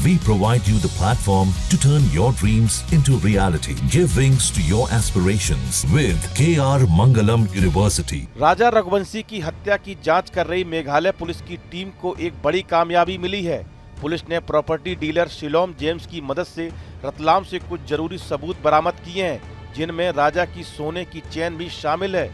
We provide you the platform to turn your dreams into reality. Give wings to your aspirations with KR Mangalam University. राजा रघुवंशी की हत्या की जांच कर रही Meghalaya police की टीम को एक बड़ी कामयाबी मिली है। पुलिस ने प्रॉपर्टी डीलर शिलोम जेम्स की मदद से रतलाम से कुछ जरूरी सबूत बरामद किए हैं, जिनमें राजा की सोने की चेन भी शामिल है।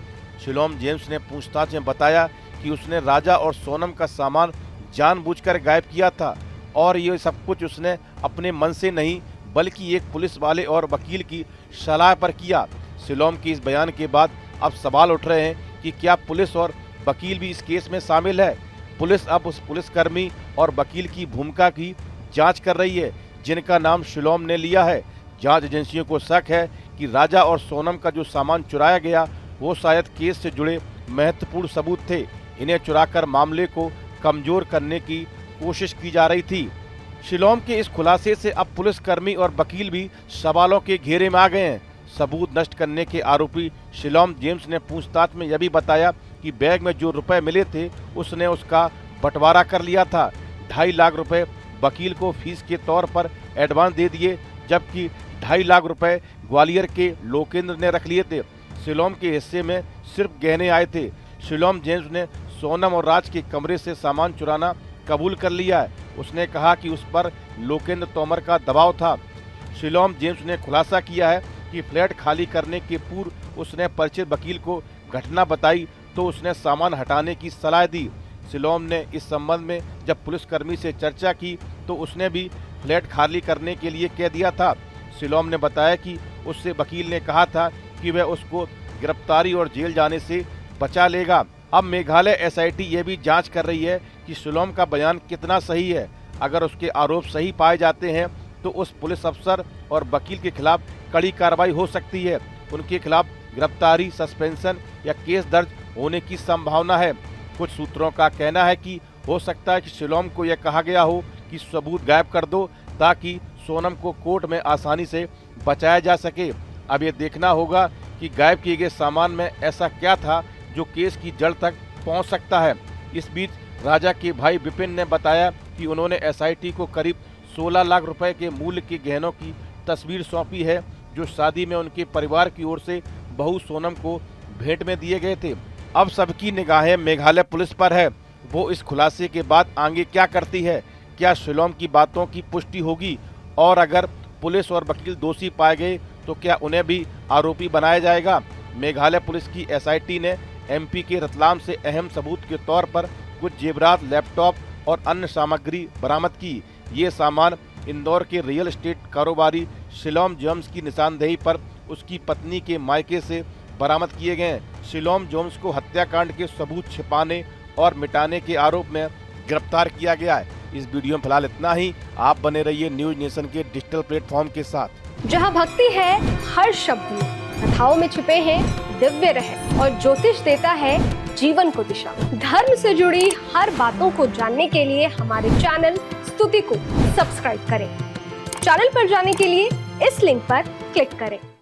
शिलोम जेम्स ने पूछताछ में बताया कि उसने राजा और सोनम का सामान जानबूझकर गायब किया था और ये सब कुछ उसने अपने मन से नहीं बल्कि एक पुलिस वाले और वकील की सलाह पर किया। शिलोम के इस बयान के बाद अब सवाल उठ रहे हैं कि क्या पुलिस और वकील भी इस केस में शामिल है। पुलिस अब उस पुलिसकर्मी और वकील की भूमिका की जांच कर रही है जिनका नाम शिलोम ने लिया है। जांच एजेंसियों को शक है कि राजा और सोनम का जो सामान चुराया गया वो शायद केस से जुड़े महत्वपूर्ण सबूत थे। इन्हें चुराकर मामले को कमजोर करने की कोशिश की जा रही थी। शिलोम के इस खुलासे से अब पुलिसकर्मी और वकील भी सवालों के घेरे में आ गए हैं। सबूत नष्ट करने के आरोपी शिलोम जेम्स ने पूछताछ में यह भी बताया कि बैग में जो रुपए मिले थे उसने उसका बंटवारा कर लिया था। 2.5 लाख रुपए वकील को फीस के तौर पर एडवांस दे दिए, जबकि 2.5 लाख रुपए ग्वालियर के लोकेंद्र ने रख लिए थे। शिलोम के हिस्से में सिर्फ गहने आए थे। शिलोम जेम्स ने सोनम और राज के कमरे से सामान चुराना कबूल कर लिया है। उसने कहा कि उस पर लोकेंद्र तोमर का दबाव था। शिलोम जेम्स ने खुलासा किया है कि फ्लैट खाली करने के पूर्व उसने परिचित वकील को घटना बताई तो उसने सामान हटाने की सलाह दी। शिलोम ने इस संबंध में जब पुलिसकर्मी से चर्चा की तो उसने भी फ्लैट खाली करने के लिए कह दिया था। शिलोम ने बताया कि उससे वकील ने कहा था कि वह उसको गिरफ्तारी और जेल जाने से बचा लेगा। अब मेघालय एसआईटी ये भी जांच कर रही है कि शिलोम का बयान कितना सही है। अगर उसके आरोप सही पाए जाते हैं तो उस पुलिस अफसर और वकील के खिलाफ कड़ी कार्रवाई हो सकती है। उनके खिलाफ गिरफ्तारी, सस्पेंशन या केस दर्ज होने की संभावना है। कुछ सूत्रों का कहना है कि हो सकता है कि शिलोम को यह कहा गया हो कि सबूत गायब कर दो ताकि सोनम को कोर्ट में आसानी से बचाया जा सके। अब ये देखना होगा कि गायब किए गए सामान में ऐसा क्या था जो केस की जड़ तक पहुंच सकता है। इस बीच राजा के भाई विपिन ने बताया कि उन्होंने एसआईटी को करीब 16 लाख रुपए के मूल्य के गहनों की तस्वीर सौंपी है जो शादी में उनके परिवार की ओर से बहू सोनम को भेंट में दिए गए थे। अब सबकी निगाहें मेघालय पुलिस पर है। वो इस खुलासे के बाद आगे क्या करती है। क्या शिलोम की बातों की पुष्टि होगी और अगर पुलिस और वकील दोषी पाए गए तो क्या उन्हें भी आरोपी बनाया जाएगा। मेघालय पुलिस की एसआईटी ने एमपी के रतलाम से अहम सबूत के तौर पर कुछ जेवरात, लैपटॉप और अन्य सामग्री बरामद की। ये सामान इंदौर के रियल एस्टेट कारोबारी शिलोम जेम्स की निशानदेही पर उसकी पत्नी के मायके से बरामद किए गए हैं। शिलोम जेम्स को हत्याकांड के सबूत छिपाने और मिटाने के आरोप में गिरफ्तार किया गया है। इस वीडियो में फिलहाल इतना ही। आप बने रहिए न्यूज नेशन के डिजिटल प्लेटफॉर्म के साथ। जहां भक्ति है हर शब्द में, कथाओं में छुपे हैं दिव्य रहस्य और ज्योतिष देता है जीवन को दिशा। धर्म से जुड़ी हर बातों को जानने के लिए हमारे चैनल स्तुति को सब्सक्राइब करें। चैनल पर जाने के लिए इस लिंक पर क्लिक करें।